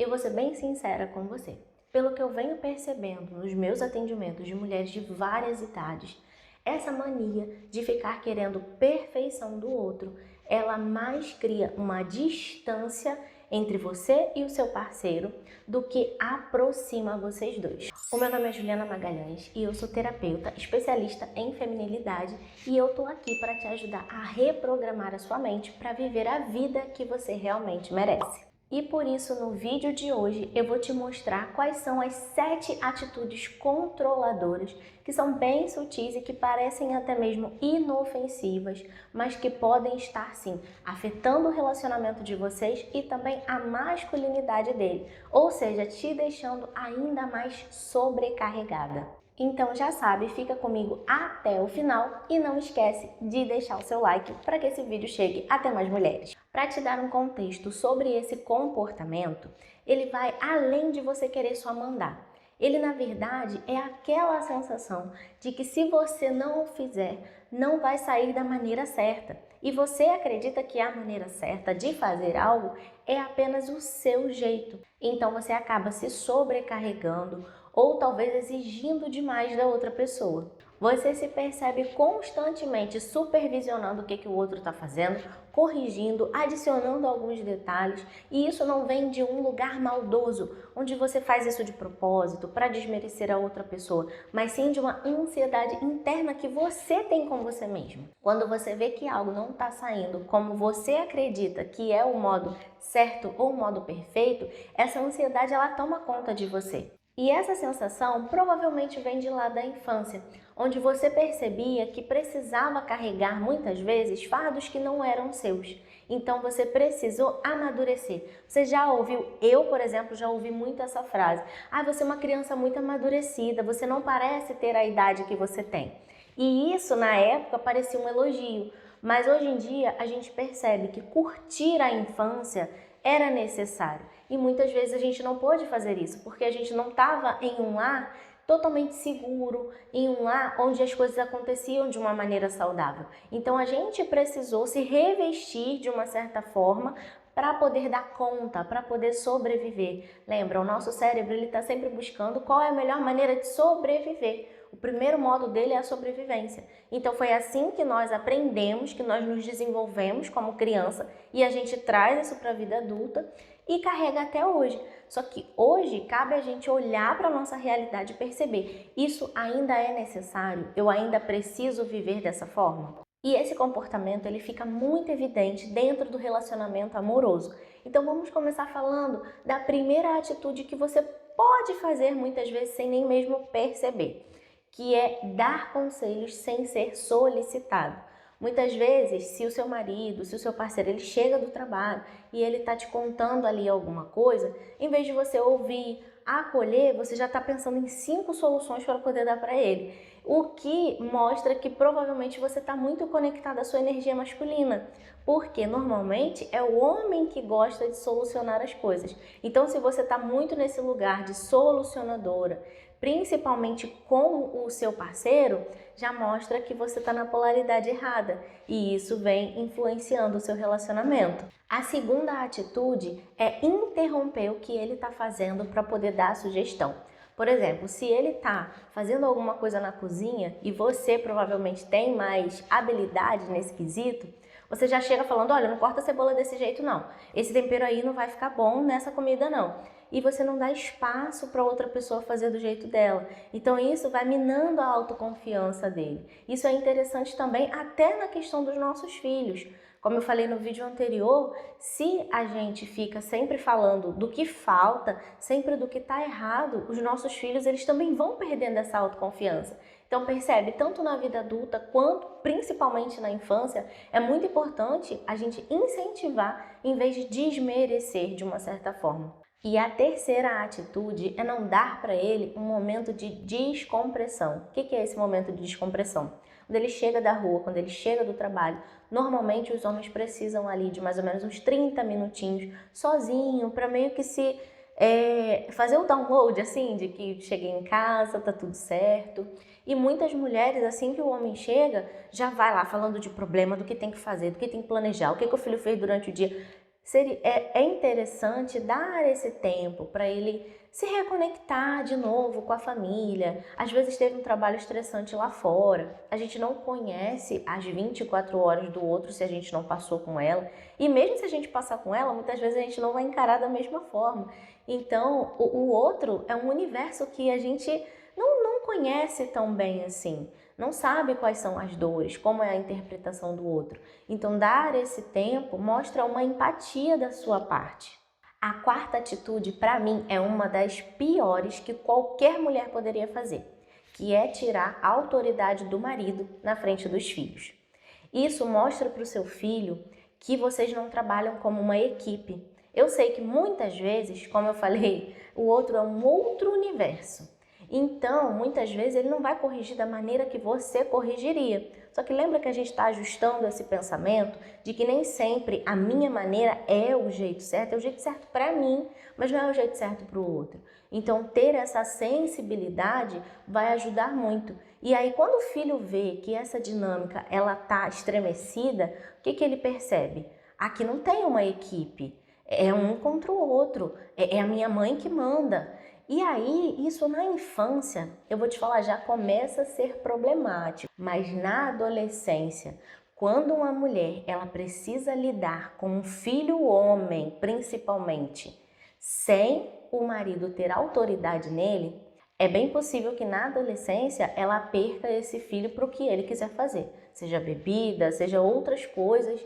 Eu vou ser bem sincera com você. Pelo que eu venho percebendo nos meus atendimentos de mulheres de várias idades, essa mania de ficar querendo perfeição do outro, ela mais cria uma distância entre você e o seu parceiro do que aproxima vocês dois. O meu nome é Juliana Magalhães e eu sou terapeuta, especialista em feminilidade e eu tô aqui para te ajudar a reprogramar a sua mente para viver a vida que você realmente merece. E por isso, no vídeo de hoje, eu vou te mostrar quais são as 7 atitudes controladoras que são bem sutis e que parecem até mesmo inofensivas, mas que podem estar, sim, afetando o relacionamento de vocês e também a masculinidade dele, ou seja, te deixando ainda mais sobrecarregada. Então já sabe, fica comigo até o final e não esquece de deixar o seu like para que esse vídeo chegue até mais mulheres. Para te dar um contexto sobre esse comportamento, ele vai além de você querer só mandar. Ele, na verdade, é aquela sensação de que se você não o fizer, não vai sair da maneira certa. E você acredita que a maneira certa de fazer algo é apenas o seu jeito. Então você acaba se sobrecarregando ou talvez exigindo demais da outra pessoa. Você se percebe constantemente supervisionando o que o outro está fazendo, corrigindo, adicionando alguns detalhes, e isso não vem de um lugar maldoso, onde você faz isso de propósito, para desmerecer a outra pessoa, mas sim de uma ansiedade interna que você tem com você mesmo. Quando você vê que algo não está saindo como você acredita que é o modo certo ou o modo perfeito, essa ansiedade ela toma conta de você. E essa sensação provavelmente vem de lá da infância, onde você percebia que precisava carregar muitas vezes fardos que não eram seus. Então você precisou amadurecer. Você já ouviu, eu por exemplo, já ouvi muito essa frase: "Ah, você é uma criança muito amadurecida, você não parece ter a idade que você tem". E isso na época parecia um elogio, mas hoje em dia a gente percebe que curtir a infância era necessário. E muitas vezes a gente não pôde fazer isso, porque a gente não estava em um lar totalmente seguro, em um lar onde as coisas aconteciam de uma maneira saudável. Então a gente precisou se revestir de uma certa forma para poder dar conta, para poder sobreviver. Lembra, o nosso cérebro está sempre buscando qual é a melhor maneira de sobreviver. O primeiro modo dele é a sobrevivência. Então foi assim que nós aprendemos, que nós nos desenvolvemos como criança e a gente traz isso para a vida adulta e carrega até hoje. Só que hoje cabe a gente olhar para a nossa realidade e perceber: isso ainda é necessário? Eu ainda preciso viver dessa forma? E esse comportamento ele fica muito evidente dentro do relacionamento amoroso. Então vamos começar falando da primeira atitude que você pode fazer muitas vezes sem nem mesmo perceber, que é dar conselhos sem ser solicitado. Muitas vezes, se o seu marido, se o seu parceiro, ele chega do trabalho e ele está te contando ali alguma coisa, em vez de você ouvir, acolher, você já está pensando em 5 soluções para poder dar para ele. O que mostra que provavelmente você está muito conectado à sua energia masculina, porque normalmente é o homem que gosta de solucionar as coisas. Então, se você está muito nesse lugar de solucionadora, principalmente com o seu parceiro, já mostra que você está na polaridade errada e isso vem influenciando o seu relacionamento. A segunda atitude é interromper o que ele está fazendo para poder dar a sugestão. Por exemplo, se ele está fazendo alguma coisa na cozinha e você provavelmente tem mais habilidade nesse quesito, você já chega falando: olha, não corta a cebola desse jeito não, esse tempero aí não vai ficar bom nessa comida não. E você não dá espaço para outra pessoa fazer do jeito dela. Então isso vai minando a autoconfiança dele. Isso é interessante também até na questão dos nossos filhos. Como eu falei no vídeo anterior, se a gente fica sempre falando do que falta, sempre do que está errado, os nossos filhos eles também vão perdendo essa autoconfiança. Então percebe, tanto na vida adulta quanto principalmente na infância, é muito importante a gente incentivar em vez de desmerecer de uma certa forma. E a terceira atitude é não dar para ele um momento de descompressão. O que é esse momento de descompressão? Quando ele chega da rua, quando ele chega do trabalho, normalmente os homens precisam ali de mais ou menos uns 30 minutinhos sozinho para meio que se fazer o download assim de que cheguei em casa, tá tudo certo. E muitas mulheres, assim que o homem chega, já vai lá falando de problema, do que tem que fazer, do que tem que planejar, o que o filho fez durante o dia. É interessante dar esse tempo para ele se reconectar de novo com a família. Às vezes teve um trabalho estressante lá fora, a gente não conhece as 24 horas do outro se a gente não passou com ela, e mesmo se a gente passar com ela, muitas vezes a gente não vai encarar da mesma forma. Então, o outro é um universo que a gente não conhece tão bem assim, não sabe quais são as dores, como é a interpretação do outro. Então, dar esse tempo mostra uma empatia da sua parte. A quarta atitude, para mim, é uma das piores que qualquer mulher poderia fazer, que é tirar a autoridade do marido na frente dos filhos. Isso mostra para o seu filho que vocês não trabalham como uma equipe. Eu sei que muitas vezes, como eu falei, o outro é um outro universo. Então, muitas vezes ele não vai corrigir da maneira que você corrigiria. Só que lembra que a gente está ajustando esse pensamento de que nem sempre a minha maneira é o jeito certo para mim, mas não é o jeito certo para o outro. Então, ter essa sensibilidade vai ajudar muito. E aí, quando o filho vê que essa dinâmica ela tá estremecida, o que ele percebe? Aqui não tem uma equipe, é um contra o outro, é a minha mãe que manda. E aí, isso na infância, eu vou te falar, já começa a ser problemático. Mas na adolescência, quando uma mulher ela precisa lidar com um filho homem, principalmente, sem o marido ter autoridade nele, é bem possível que na adolescência ela perca esse filho para o que ele quiser fazer, seja bebida, seja outras coisas.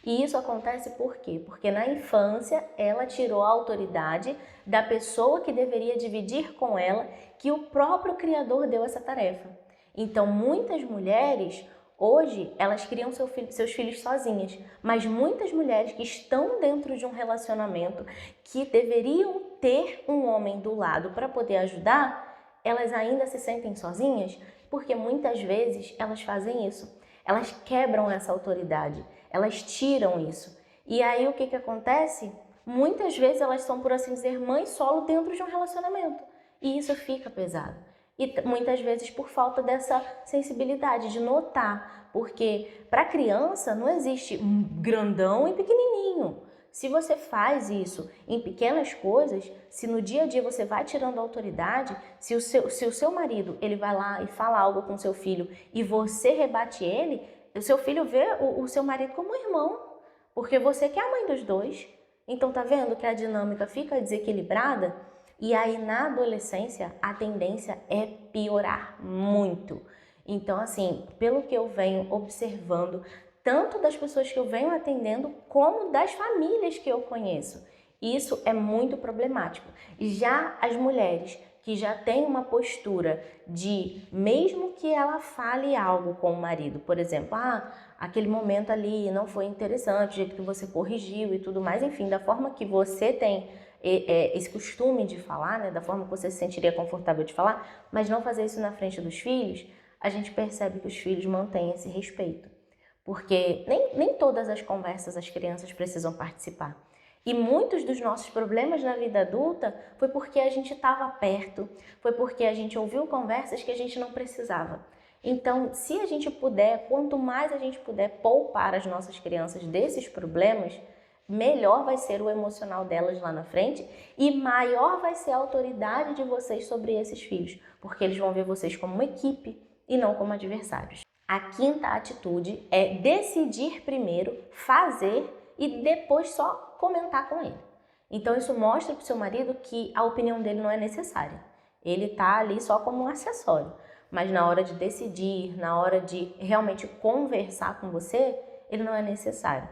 E isso acontece por quê? Porque na infância ela tirou a autoridade da pessoa que deveria dividir com ela, que o próprio Criador deu essa tarefa. Então muitas mulheres hoje elas criam seus filhos sozinhas, mas muitas mulheres que estão dentro de um relacionamento que deveriam ter um homem do lado para poder ajudar, elas ainda se sentem sozinhas, porque muitas vezes elas fazem isso. Elas quebram essa autoridade, elas tiram isso. E aí o que acontece? Muitas vezes elas são, por assim dizer, mãe solo dentro de um relacionamento. E isso fica pesado. E muitas vezes por falta dessa sensibilidade de notar. Porque para criança não existe um grandão e pequenininho. Se você faz isso em pequenas coisas, se no dia a dia você vai tirando a autoridade, se o seu marido ele vai lá e fala algo com seu filho e você rebate ele, o seu filho vê o seu marido como um irmão, porque você que é a mãe dos dois. Então tá vendo que a dinâmica fica desequilibrada? E aí na adolescência a tendência é piorar muito. Então assim, pelo que eu venho observando, tanto das pessoas que eu venho atendendo, como das famílias que eu conheço. Isso é muito problemático. Já as mulheres que já têm uma postura de, mesmo que ela fale algo com o marido, por exemplo, aquele momento ali não foi interessante, o jeito que você corrigiu e tudo mais, enfim, da forma que você tem esse costume de falar, né, da forma que você se sentiria confortável de falar, mas não fazer isso na frente dos filhos, a gente percebe que os filhos mantêm esse respeito. Porque nem todas as conversas as crianças precisam participar. E muitos dos nossos problemas na vida adulta foi porque a gente estava perto, foi porque a gente ouviu conversas que a gente não precisava. Então, se a gente puder, quanto mais a gente puder poupar as nossas crianças desses problemas, melhor vai ser o emocional delas lá na frente e maior vai ser a autoridade de vocês sobre esses filhos, porque eles vão ver vocês como uma equipe e não como adversários. A quinta atitude é decidir primeiro, fazer e depois só comentar com ele. Então isso mostra para o seu marido que a opinião dele não é necessária. Ele está ali só como um acessório. Mas na hora de decidir, na hora de realmente conversar com você, ele não é necessário.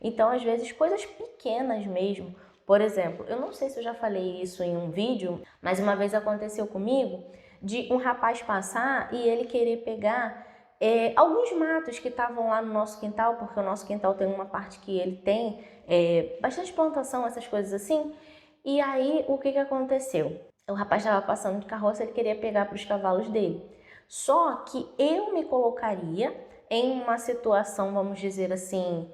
Então às vezes coisas pequenas mesmo. Por exemplo, eu não sei se eu já falei isso em um vídeo, mas uma vez aconteceu comigo de um rapaz passar e ele querer pegar alguns matos que estavam lá no nosso quintal, porque o nosso quintal tem uma parte que ele tem bastante plantação, essas coisas assim. E aí, o que aconteceu? O rapaz estava passando de carroça, ele queria pegar para os cavalos dele. Só que eu me colocaria em uma situação, vamos dizer assim,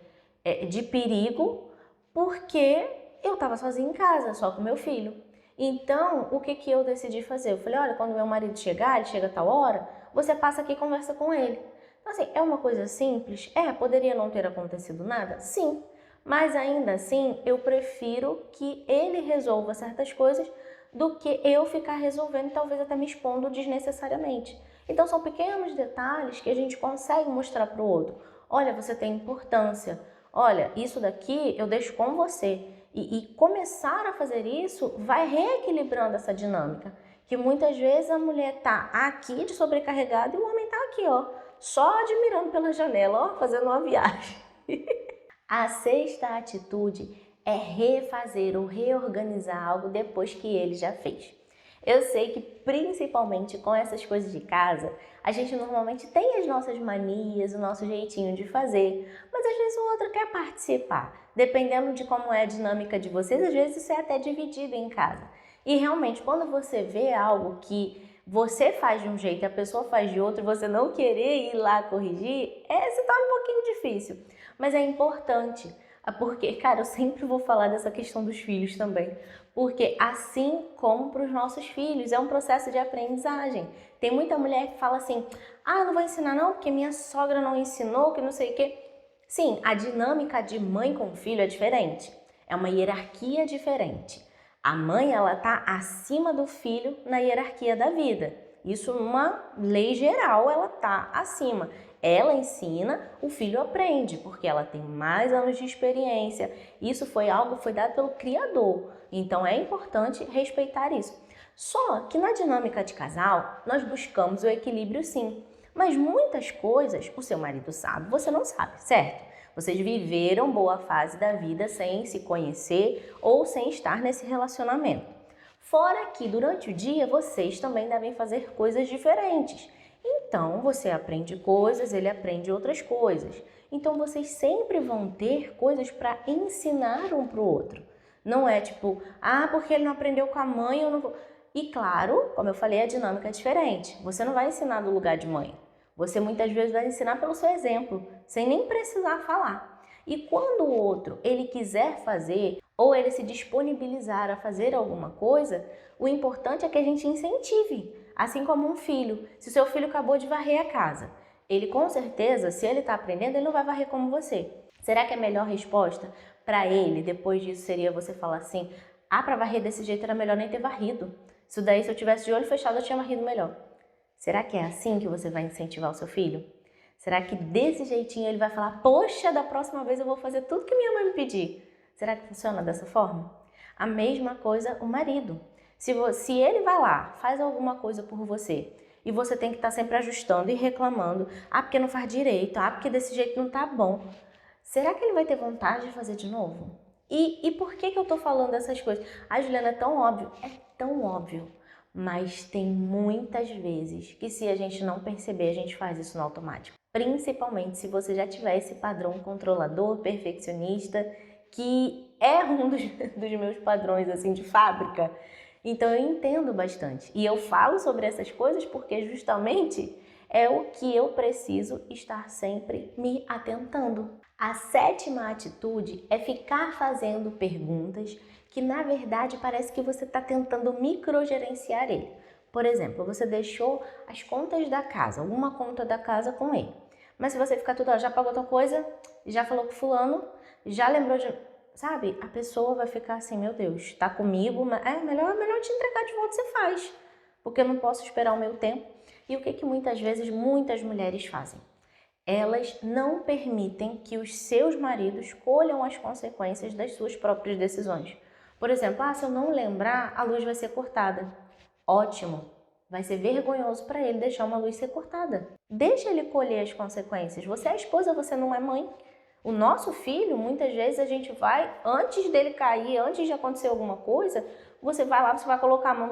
de perigo, porque eu estava sozinha em casa, só com meu filho. Então, o que eu decidi fazer? Eu falei, olha, quando meu marido chegar, ele chega a tal hora, você passa aqui e conversa com ele. Então, assim, é uma coisa simples? Poderia não ter acontecido nada? Sim, mas ainda assim eu prefiro que ele resolva certas coisas do que eu ficar resolvendo e talvez até me expondo desnecessariamente. Então são pequenos detalhes que a gente consegue mostrar para o outro. Olha, você tem importância. Olha, isso daqui eu deixo com você. E começar a fazer isso vai reequilibrando essa dinâmica. Que muitas vezes a mulher tá aqui de sobrecarregada e o homem tá aqui, ó, só admirando pela janela, ó, fazendo uma viagem. A sexta atitude é refazer ou reorganizar algo depois que ele já fez. Eu sei que principalmente com essas coisas de casa, a gente normalmente tem as nossas manias, o nosso jeitinho de fazer, mas às vezes o outro quer participar. Dependendo de como é a dinâmica de vocês, às vezes isso é até dividido em casa. E realmente, quando você vê algo que você faz de um jeito e a pessoa faz de outro, você não querer ir lá corrigir, se torna um pouquinho difícil. Mas é importante, porque, cara, eu sempre vou falar dessa questão dos filhos também. Porque assim como para os nossos filhos, é um processo de aprendizagem. Tem muita mulher que fala assim, não vou ensinar não, porque minha sogra não ensinou, que não sei o quê. Sim, a dinâmica de mãe com filho é diferente. É uma hierarquia diferente. A mãe, ela tá acima do filho na hierarquia da vida. Isso numa lei geral, ela tá acima. Ela ensina, o filho aprende, porque ela tem mais anos de experiência. Isso foi dado pelo Criador. Então é importante respeitar isso. Só que na dinâmica de casal, nós buscamos o equilíbrio sim. Mas muitas coisas o seu marido sabe, você não sabe, certo? Vocês viveram boa fase da vida sem se conhecer ou sem estar nesse relacionamento. Fora que durante o dia vocês também devem fazer coisas diferentes. Então você aprende coisas, ele aprende outras coisas. Então vocês sempre vão ter coisas para ensinar um para o outro. Não é tipo, porque ele não aprendeu com a mãe, eu não vou. E claro, como eu falei, a dinâmica é diferente. Você não vai ensinar do lugar de mãe. Você muitas vezes vai ensinar pelo seu exemplo, sem nem precisar falar. E quando o outro ele quiser fazer ou ele se disponibilizar a fazer alguma coisa, o importante é que a gente incentive, assim como um filho. Se o seu filho acabou de varrer a casa, ele com certeza, se ele está aprendendo, ele não vai varrer como você. Será que a melhor resposta para ele, depois disso, seria você falar assim, para varrer desse jeito era melhor nem ter varrido. Isso daí, se eu tivesse de olho fechado, eu tinha varrido melhor. Será que é assim que você vai incentivar o seu filho? Será que desse jeitinho ele vai falar, poxa, da próxima vez eu vou fazer tudo que minha mãe me pedir? Será que funciona dessa forma? A mesma coisa o marido. Se ele vai lá, faz alguma coisa por você, e você tem que estar sempre ajustando e reclamando, porque não faz direito, porque desse jeito não tá bom. Será que ele vai ter vontade de fazer de novo? E por que eu tô falando essas coisas? Juliana, é tão óbvio. É tão óbvio. Mas tem muitas vezes que se a gente não perceber, a gente faz isso no automático. Principalmente se você já tiver esse padrão controlador, perfeccionista, que é um dos meus padrões assim de fábrica. Então eu entendo bastante. E eu falo sobre essas coisas porque justamente é o que eu preciso estar sempre me atentando. A sétima atitude é ficar fazendo perguntas que na verdade parece que você está tentando microgerenciar ele. Por exemplo, você deixou as contas da casa, alguma conta da casa com ele. Mas se você ficar tudo, já pagou tua coisa, já falou com fulano, já lembrou de... Sabe? A pessoa vai ficar assim, meu Deus, tá comigo, mas melhor te entregar de volta, você faz. Porque eu não posso esperar o meu tempo. E o que muitas vezes muitas mulheres fazem? Elas não permitem que os seus maridos colham as consequências das suas próprias decisões. Por exemplo, se eu não lembrar, a luz vai ser cortada. Ótimo, vai ser vergonhoso para ele deixar uma luz ser cortada. Deixa ele colher as consequências. Você é esposa, você não é mãe. O nosso filho, muitas vezes a gente vai, antes dele cair, antes de acontecer alguma coisa, você vai lá, você vai colocar a mão,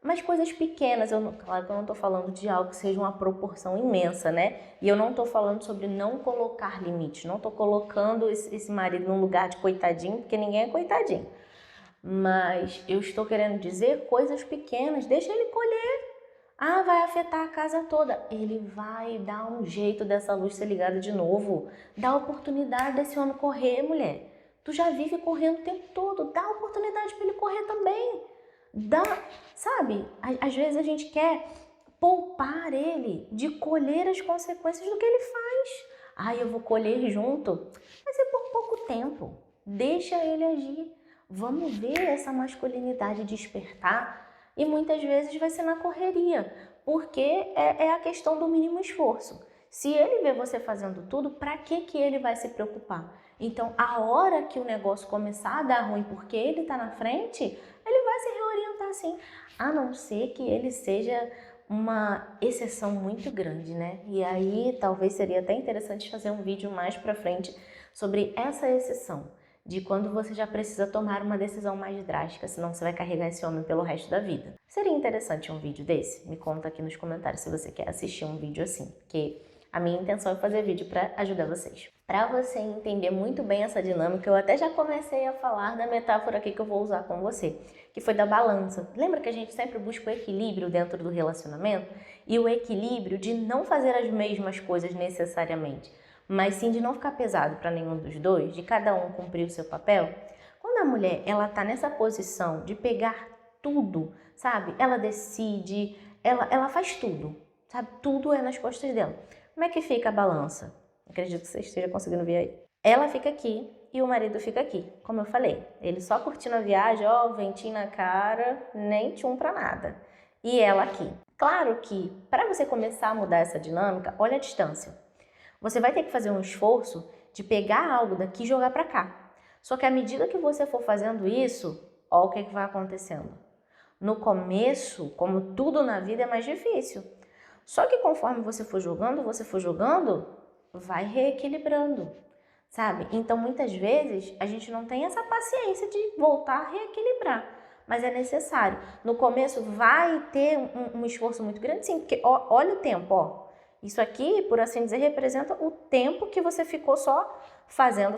mas coisas pequenas, claro que eu não estou falando de algo que seja uma proporção imensa, né? E eu não estou falando sobre não colocar limites, não estou colocando esse marido num lugar de coitadinho, porque ninguém é coitadinho. Mas eu estou querendo dizer coisas pequenas, deixa ele colher. Vai afetar a casa toda. Ele vai dar um jeito dessa luz ser ligada de novo. Dá oportunidade desse homem correr, mulher. Tu já vive correndo o tempo todo, dá oportunidade para ele correr também. Sabe? Às vezes a gente quer poupar ele de colher as consequências do que ele faz. Eu vou colher junto. Mas é por pouco tempo, deixa ele agir. Vamos ver essa masculinidade despertar e muitas vezes vai ser na correria, porque é a questão do mínimo esforço. Se ele vê você fazendo tudo, para que ele vai se preocupar? Então, a hora que o negócio começar a dar ruim porque ele está na frente, ele vai se reorientar sim, a não ser que ele seja uma exceção muito grande, né? E aí, talvez seria até interessante fazer um vídeo mais pra frente sobre essa exceção, de quando você já precisa tomar uma decisão mais drástica, senão você vai carregar esse homem pelo resto da vida. Seria interessante um vídeo desse? Me conta aqui nos comentários se você quer assistir um vídeo assim, porque a minha intenção é fazer vídeo para ajudar vocês. Para você entender muito bem essa dinâmica, eu até já comecei a falar da metáfora aqui que eu vou usar com você, que foi da balança. Lembra que a gente sempre busca o equilíbrio dentro do relacionamento? E o equilíbrio de não fazer as mesmas coisas necessariamente, mas sim de não ficar pesado para nenhum dos dois, de cada um cumprir o seu papel. Quando a mulher ela tá nessa posição de pegar tudo, sabe? Ela decide, ela faz tudo, sabe? Tudo é nas costas dela. Como é que fica a balança? Acredito que você esteja conseguindo ver aí. Ela fica aqui e o marido fica aqui. Como eu falei, ele só curtindo a viagem, ó, ventinho na cara, nem tchum pra nada. E ela aqui. Claro que para você começar a mudar essa dinâmica, olha a distância. Você vai ter que fazer um esforço de pegar algo daqui e jogar pra cá. Só que à medida que você for fazendo isso, ó o que vai acontecendo. No começo, como tudo na vida, é mais difícil. Só que conforme você for jogando, vai reequilibrando, sabe? Então, muitas vezes, a gente não tem essa paciência de voltar a reequilibrar, mas é necessário. No começo, vai ter um esforço muito grande, sim, porque ó, olha o tempo, ó. Isso aqui, por assim dizer, representa o tempo que você ficou só fazendo.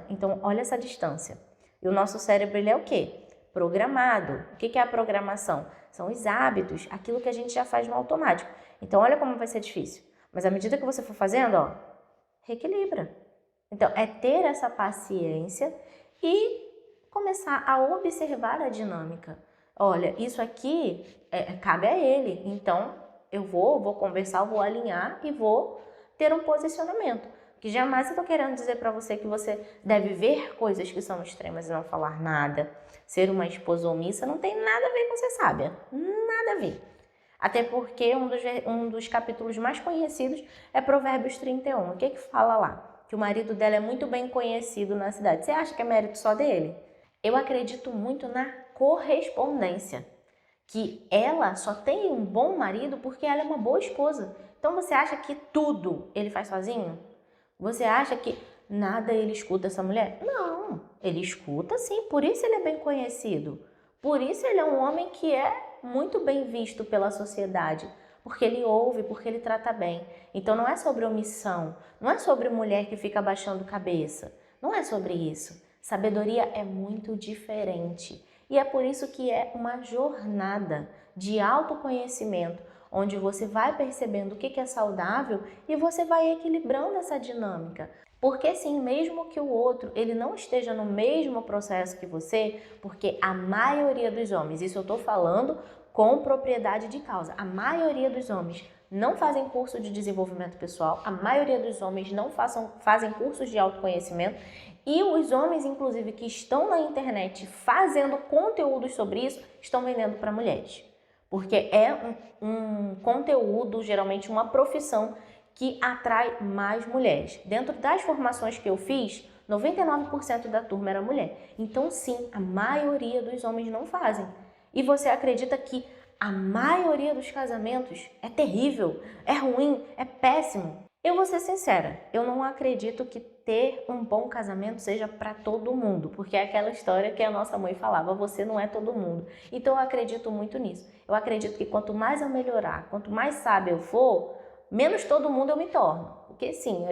Então, olha essa distância. E o nosso cérebro, ele é o quê? Programado. O que é a programação? São os hábitos, aquilo que a gente já faz no automático. Então, olha como vai ser difícil. Mas à medida que você for fazendo, ó, reequilibra. Então, é ter essa paciência e começar a observar a dinâmica. Olha, isso aqui cabe a ele. Então, eu vou conversar, vou alinhar e vou ter um posicionamento. Que jamais eu estou querendo dizer para você que você deve ver coisas que são extremas e não falar nada. Ser uma esposa omissa não tem nada a ver com ser sábia. Nada a ver. Até porque um dos capítulos mais conhecidos é Provérbios 31. O que fala lá? Que o marido dela é muito bem conhecido na cidade. Você acha que é mérito só dele? Eu acredito muito na correspondência. Que ela só tem um bom marido porque ela é uma boa esposa. Então você acha que tudo ele faz sozinho? Você acha que nada ele escuta essa mulher? Não, ele escuta sim, por isso ele é bem conhecido. Por isso ele é um homem que é muito bem visto pela sociedade, porque ele ouve, porque ele trata bem. Então não é sobre omissão, não é sobre mulher que fica abaixando cabeça, não é sobre isso. Sabedoria é muito diferente e é por isso que é uma jornada de autoconhecimento, onde você vai percebendo o que é saudável e você vai equilibrando essa dinâmica. Porque sim, mesmo que o outro ele não esteja no mesmo processo que você, porque a maioria dos homens, isso eu estou falando com propriedade de causa, a maioria dos homens não fazem curso de desenvolvimento pessoal, a maioria dos homens não fazem cursos de autoconhecimento e os homens, inclusive, que estão na internet fazendo conteúdos sobre isso, estão vendendo para mulheres. Porque é um conteúdo, geralmente uma profissão que atrai mais mulheres. Dentro das formações que eu fiz, 99% da turma era mulher. Então sim, a maioria dos homens não fazem. E você acredita que a maioria dos casamentos é terrível, é ruim, é péssimo? Eu vou ser sincera, eu não acredito que ter um bom casamento seja para todo mundo, porque é aquela história que a nossa mãe falava, você não é todo mundo. Então eu acredito muito nisso. Eu acredito que quanto mais eu melhorar, quanto mais sábia eu for, menos todo mundo eu me torno. Porque sim,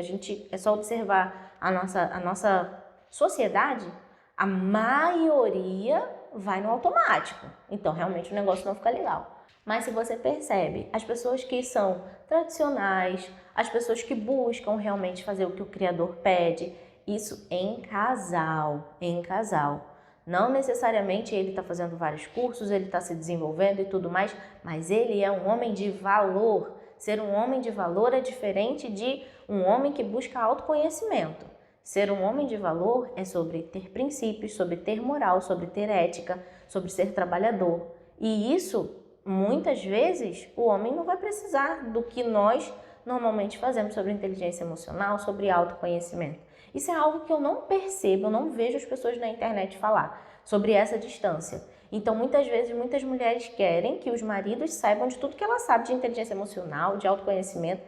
é só observar a nossa sociedade, a maioria vai no automático. Então realmente o negócio não fica legal. Mas se você percebe, as pessoas que são tradicionais, as pessoas que buscam realmente fazer o que o Criador pede, isso em casal, Não necessariamente ele está fazendo vários cursos, ele está se desenvolvendo e tudo mais, mas ele é um homem de valor. Ser um homem de valor é diferente de um homem que busca autoconhecimento. Ser um homem de valor é sobre ter princípios, sobre ter moral, sobre ter ética, sobre ser trabalhador. E isso, muitas vezes, o homem não vai precisar do que nós normalmente fazemos sobre inteligência emocional, sobre autoconhecimento. Isso é algo que eu não percebo, eu não vejo as pessoas na internet falar sobre essa distância. Então, muitas vezes, muitas mulheres querem que os maridos saibam de tudo que ela sabe de inteligência emocional, de autoconhecimento,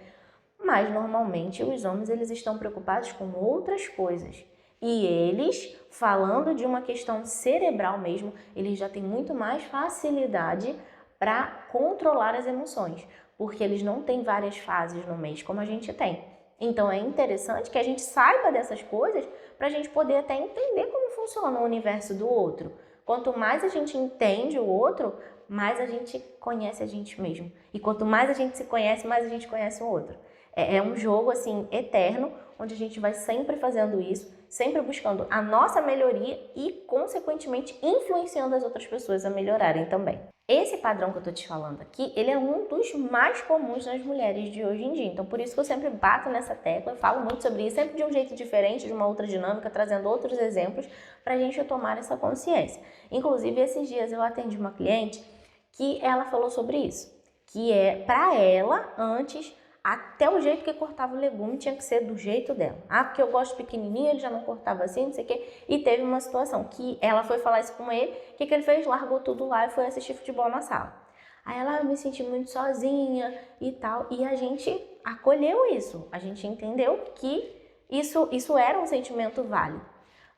mas normalmente os homens eles estão preocupados com outras coisas. E eles, falando de uma questão cerebral mesmo, eles já têm muito mais facilidade para controlar as emoções, porque eles não têm várias fases no mês como a gente tem. Então é interessante que a gente saiba dessas coisas para a gente poder até entender como funciona o universo do outro. Quanto mais a gente entende o outro, mais a gente conhece a gente mesmo. E quanto mais a gente se conhece, mais a gente conhece o outro. É um jogo assim eterno, onde a gente vai sempre fazendo isso, sempre buscando a nossa melhoria e, consequentemente, influenciando as outras pessoas a melhorarem também. Esse padrão que eu tô te falando aqui, ele é um dos mais comuns nas mulheres de hoje em dia. Então, por isso que eu sempre bato nessa tecla, eu falo muito sobre isso, sempre de um jeito diferente, de uma outra dinâmica, trazendo outros exemplos pra gente tomar essa consciência. Inclusive, esses dias eu atendi uma cliente que ela falou sobre isso, que pra ela, antes, até o jeito que cortava o legume tinha que ser do jeito dela. Porque eu gosto pequenininho, ele já não cortava assim, não sei o quê. E teve uma situação que ela foi falar isso com ele, o que ele fez? Largou tudo lá e foi assistir futebol na sala. Aí ela, eu me senti muito sozinha e tal. E a gente acolheu isso. A gente entendeu que isso era um sentimento válido.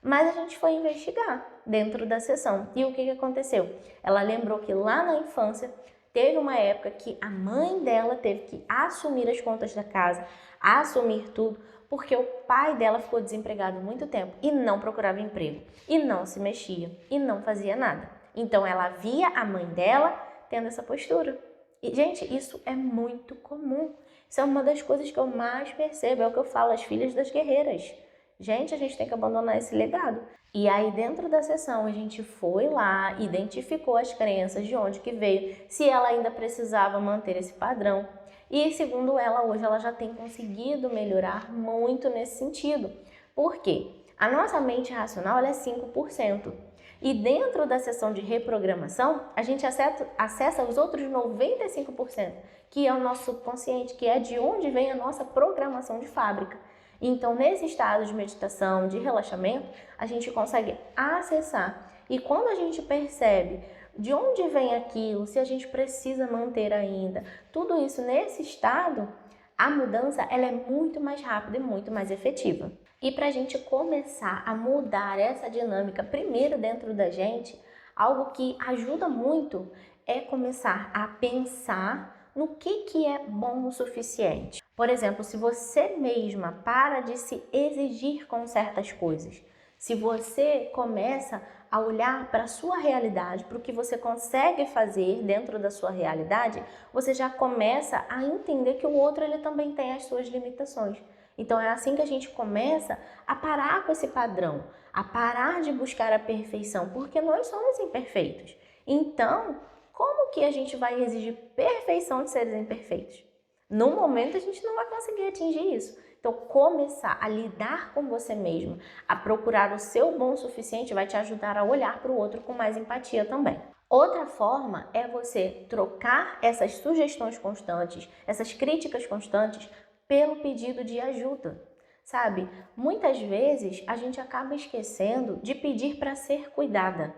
Mas a gente foi investigar dentro da sessão. E o que aconteceu? Ela lembrou que lá na infância teve uma época que a mãe dela teve que assumir as contas da casa, assumir tudo, porque o pai dela ficou desempregado muito tempo e não procurava emprego, e não se mexia, e não fazia nada. Então ela via a mãe dela tendo essa postura. E, gente, isso é muito comum. Isso é uma das coisas que eu mais percebo, é o que eu falo, as filhas das guerreiras. Gente, a gente tem que abandonar esse legado. E aí, dentro da sessão, a gente foi lá, identificou as crenças, de onde que veio, se ela ainda precisava manter esse padrão. E, segundo ela, hoje ela já tem conseguido melhorar muito nesse sentido. Por quê? A nossa mente racional ela é 5%. E dentro da sessão de reprogramação, a gente acessa os outros 95%, que é o nosso subconsciente, que é de onde vem a nossa programação de fábrica. Então, nesse estado de meditação, de relaxamento, a gente consegue acessar. E quando a gente percebe de onde vem aquilo, se a gente precisa manter ainda, tudo isso nesse estado, a mudança ela é muito mais rápida e muito mais efetiva. E para a gente começar a mudar essa dinâmica primeiro dentro da gente, algo que ajuda muito é começar a pensar no que é bom o suficiente. Por exemplo, se você mesma para de se exigir com certas coisas, se você começa a olhar para a sua realidade, para o que você consegue fazer dentro da sua realidade, você já começa a entender que o outro ele também tem as suas limitações. Então é assim que a gente começa a parar com esse padrão, a parar de buscar a perfeição, porque nós somos imperfeitos. Então, como que a gente vai exigir perfeição de seres imperfeitos? No momento a gente não vai conseguir atingir isso. Então, começar a lidar com você mesmo, a procurar o seu bom o suficiente vai te ajudar a olhar para o outro com mais empatia também. Outra forma é você trocar essas sugestões constantes, essas críticas constantes, pelo pedido de ajuda. Sabe, muitas vezes a gente acaba esquecendo de pedir para ser cuidada,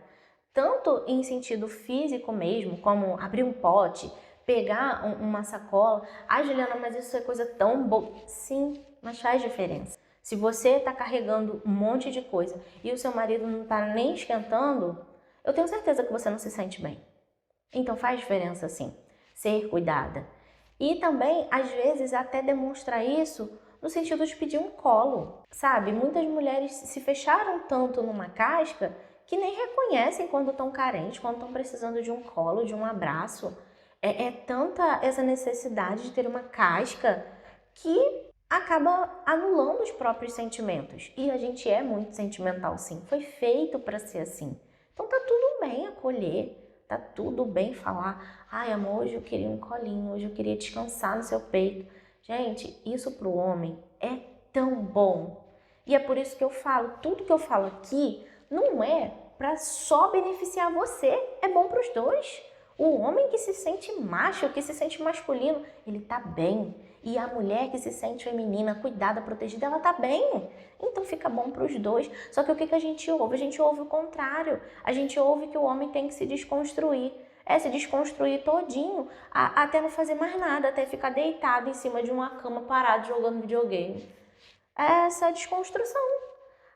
tanto em sentido físico mesmo, como abrir um pote, pegar uma sacola. Juliana, mas isso é coisa tão boa. Sim, mas faz diferença. Se você está carregando um monte de coisa e o seu marido não está nem esquentando, eu tenho certeza que você não se sente bem. Então faz diferença sim, ser cuidada. E também, às vezes, até demonstrar isso no sentido de pedir um colo. Sabe, muitas mulheres se fecharam tanto numa casca que nem reconhecem quando estão carentes, quando estão precisando de um colo, de um abraço. É tanta essa necessidade de ter uma casca que acaba anulando os próprios sentimentos. E a gente é muito sentimental, sim. Foi feito para ser assim. Então tá tudo bem acolher, tá tudo bem falar: ai, amor, hoje eu queria um colinho, hoje eu queria descansar no seu peito. Gente, isso pro homem é tão bom. E é por isso que eu falo, tudo que eu falo aqui não é para só beneficiar você, é bom para os dois. O homem que se sente macho, que se sente masculino, ele tá bem. E a mulher que se sente feminina, cuidada, protegida, ela tá bem. Então fica bom para os dois. Só que o que a gente ouve? A gente ouve o contrário. A gente ouve que o homem tem que se desconstruir. Se desconstruir todinho, até não fazer mais nada, até ficar deitado em cima de uma cama parado jogando videogame. Essa é a desconstrução.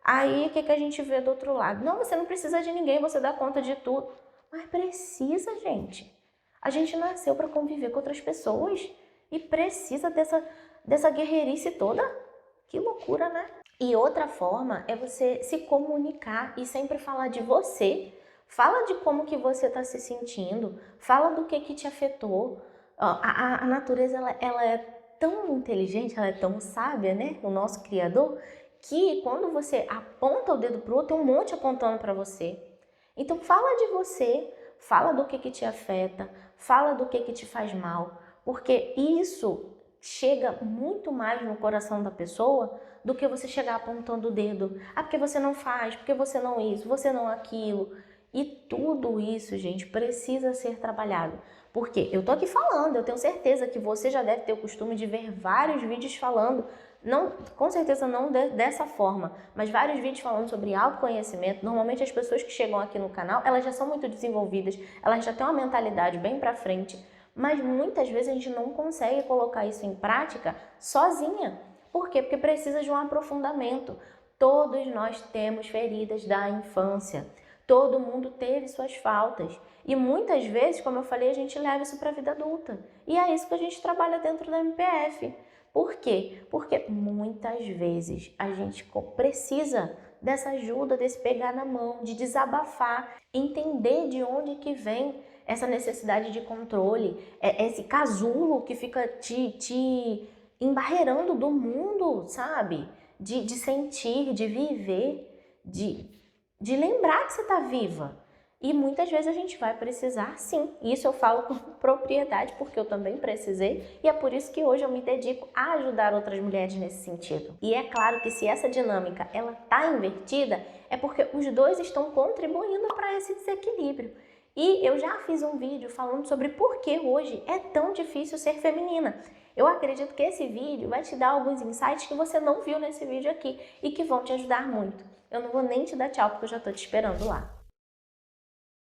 Aí o que a gente vê do outro lado? Não, você não precisa de ninguém, você dá conta de tudo. Mas precisa, gente. A gente nasceu para conviver com outras pessoas e precisa dessa guerreirice toda. Que loucura, né? E outra forma é você se comunicar e sempre falar de você. Fala de como que você está se sentindo. Fala do que te afetou. A natureza, ela é tão inteligente, ela é tão sábia, né? O nosso Criador, que quando você aponta o dedo pro outro, tem um monte apontando para você. Então fala de você, fala do que te afeta, fala do que te faz mal, porque isso chega muito mais no coração da pessoa do que você chegar apontando o dedo. Porque você não faz, porque você não isso, você não aquilo. E tudo isso, gente, precisa ser trabalhado. Porque eu tô aqui falando, eu tenho certeza que você já deve ter o costume de ver vários vídeos falando, não, com certeza não dessa forma, mas vários vídeos falando sobre autoconhecimento. Normalmente as pessoas que chegam aqui no canal, elas já são muito desenvolvidas, elas já têm uma mentalidade bem pra frente, mas muitas vezes a gente não consegue colocar isso em prática sozinha. Por quê? Porque precisa de um aprofundamento. Todos nós temos feridas da infância. Todo mundo teve suas faltas. E muitas vezes, como eu falei, a gente leva isso para a vida adulta. E é isso que a gente trabalha dentro da MPF. Por quê? Porque muitas vezes a gente precisa dessa ajuda, desse pegar na mão, de desabafar, entender de onde que vem essa necessidade de controle, esse casulo que fica te embarreirando do mundo, sabe? De sentir, de viver, de lembrar que você está viva. E muitas vezes a gente vai precisar, sim. Isso eu falo com propriedade, porque eu também precisei. E é por isso que hoje eu me dedico a ajudar outras mulheres nesse sentido. E é claro que se essa dinâmica ela tá invertida, é porque os dois estão contribuindo para esse desequilíbrio. E eu já fiz um vídeo falando sobre por que hoje é tão difícil ser feminina. Eu acredito que esse vídeo vai te dar alguns insights que você não viu nesse vídeo aqui e que vão te ajudar muito. Eu não vou nem te dar tchau porque eu já tô te esperando lá.